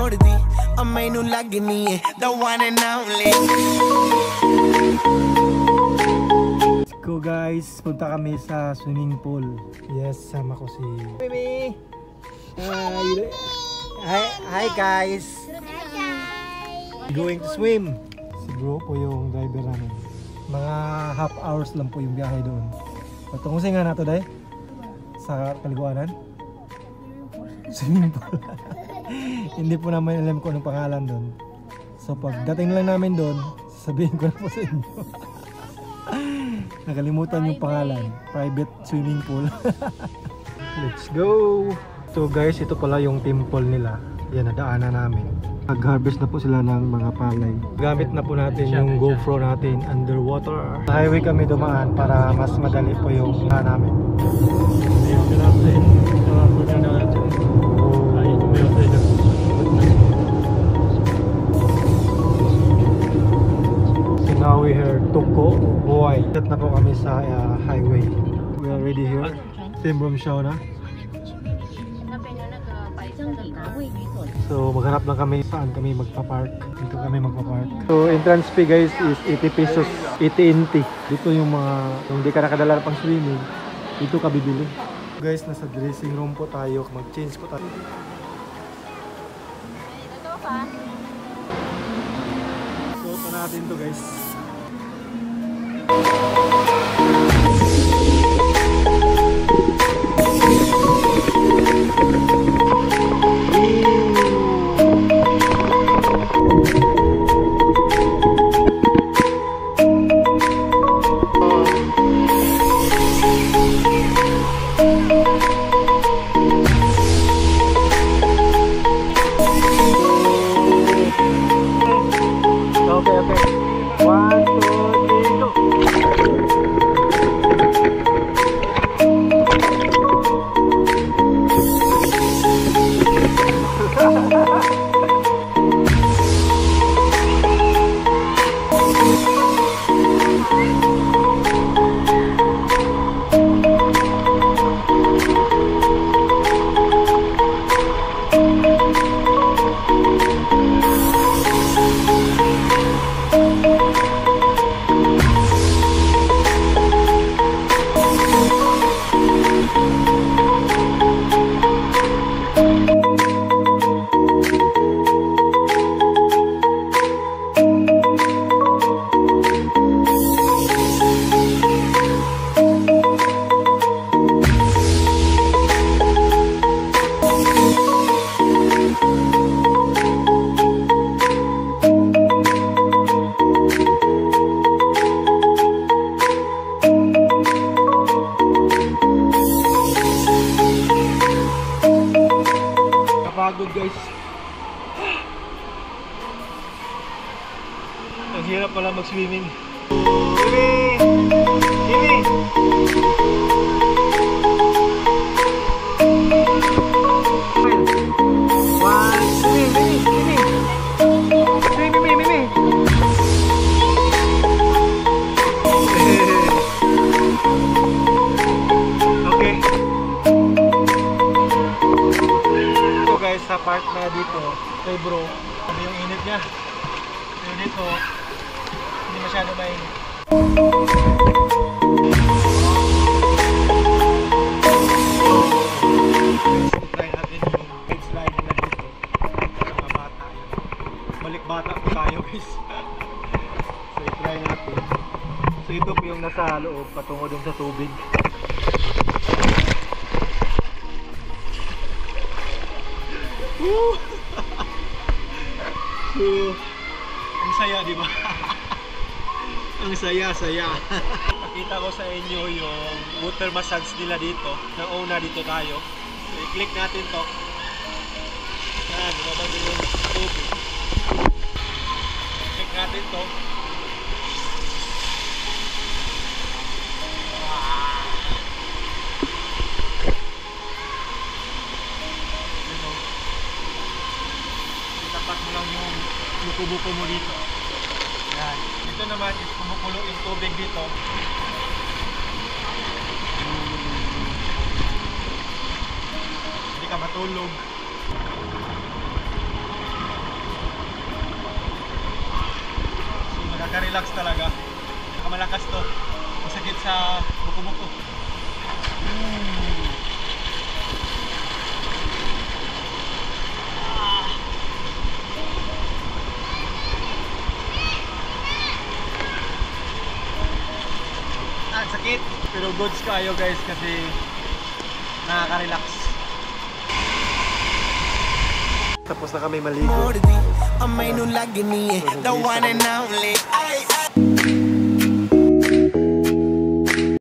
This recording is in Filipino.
noordity. May new lagi niya, the one and only. Let's go guys, punta kami sa swimming pool. Yes, sama ko si Mimi. Hi guys. Going to swim. Si bro po yung driver namin. Mga half hours lang po yung biyahe doon. Patungusin nga nato dahil sa kaliguanan. Swimming pool. Hindi po naman alam kung anong pangalan doon. So pagdating lang namin doon, sabihin ko na po sa inyo. Nakalimutan yung pangalan. Private swimming pool. Let's go! So guys, ito pala yung temple nila. Yan, nadaanan namin. Nag-harvest na po sila ng mga palay. Gamit na po natin yung GoPro natin underwater. Sa highway kami dumaan para mas madali po yung namin. So now we hear Toko, Hawaii. Set na po kami sa highway. We are ready here. Team room show na. So maghanap lang kami saan kami magpa-park. Dito kami magpa-park. So entrance fee guys is 80 pesos, 80 NT. Dito yung mga kung di ka nakadala pang swimming, dito ka bibili. Guys, nasa dressing room po tayo. Mag-change po tayo. Suot na natin to guys. Pagod guys. Ang hirap pala mag-swimming. Mimi! Mimi! One, Mimi! Mimi! Mimi! Mimi! Mimi! Okay. Guys, sa part na dito kay bro, ano yung init niya. So dito hindi masyado mainit. Try natin yung bed slide nila dito. Mga bata yun. Balik bata po tayo guys. So i-try natin. So ito po yung nasa loob patungo dun sa tubig. So, ang saya, di ba? Ang saya. Pakita ko sa inyo yung water massage nila dito. Nauna dito tayo. So, i-click natin to. Yan, lumabas yung tubig. Click natin to. Tapat mo lang yung buko-buko mo dito. Yan. Ito naman is kumukulo yung tubig dito. Hindi ka matulog. Nakaka-relax talaga. Nakamalakas to. Masakit sa buko-buko. Sakit, pero goods kayo guys kasi nakaka-relax. Tapos na kami maligo. more to thee. I may no like me, the one and only. Ay, ay.